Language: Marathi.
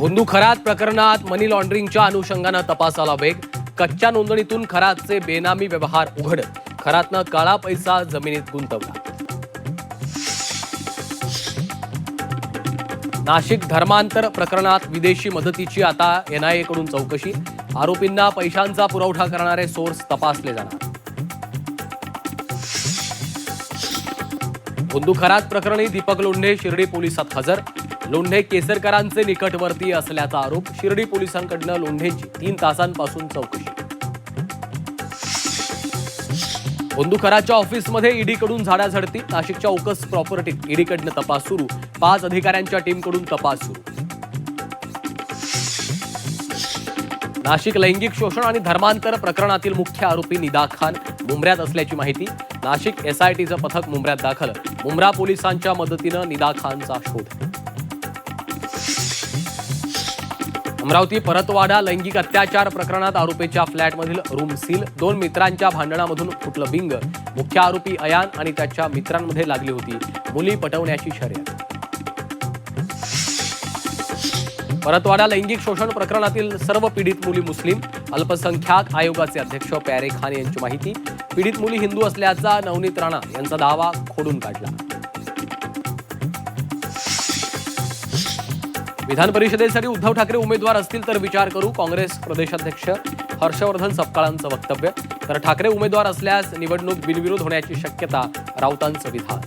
भोंदू खरात प्रकरणात मनी लॉन्ड्रिंगच्या अनुषंगानं तपासाला वेग. कच्च्या नोंदणीतून खरातचे बेनामी व्यवहार उघड. खरातनं काळा पैसा जमिनीत गुंतवला. नाशिक धर्मांतर प्रकरणात विदेशी मदतीची आता NIA कडून चौकशी. आरोपींना पैशांचा पुरवठा करणारे सोर्स तपासले जाणार. भोंदू खरात प्रकरणी दीपक लोंढे शिर्डी पोलिसात हजर. लोंढे केसरकरांचे निकटवर्तीय असल्याचा आरोप. शिर्डी पोलिसांकडून लोंढेची 3 तासांपासून चौकशी. भोंदू खरातच्या ऑफिसमध्ये ईडीकडून झाडाझडती. नाशिकच्या ओकस प्रॉपर्टीत ईडीकडून तपास सुरू. 5 अधिकाऱ्यांच्या टीमकडून तपास सुरू. नाशिक लैंगिक शोषण आणि धर्मांतर प्रकरणातील मुख्य आरोपी निदा खान मुंब्र्यात असल्याची माहिती. नाशिक SITचं पथक मुंब्र्यात दाखल. मुंब्रा पोलिसांच्या मदतीनं निदा खानचा शोध. अमरावती परतवाडा लैंगिक अत्याचार प्रकरणात आरोपीच्या फ्लॅटमधील रूम सील. 2 मित्रांच्या भांडणामधून फुटलं बिंग. मुख्य आरोपी अयान आणि त्याच्या मित्रांमध्ये लागली होती मुली पटवण्याची शर्यत. परतवाडा लैंगिक शोषण प्रकरणातील सर्व पीडित मुली मुस्लिम. अल्पसंख्याक आयोगाचे अध्यक्ष प्यारे खान यांची माहिती. पीडित मुली हिंदू असल्याचा नवनीत राणा यांचा दावा खोडून काढला. विधान परिषदेसाठी उद्धव ठाकरे उमेदवार असतील तर विचार करू. काँग्रेस प्रदेशाध्यक्ष हर्षवर्धन सपकाळांचं वक्तव्य. तर ठाकरे उमेदवार असल्यास निवडणूक बिनविरोध होण्याची शक्यता. राऊतांचं विधान.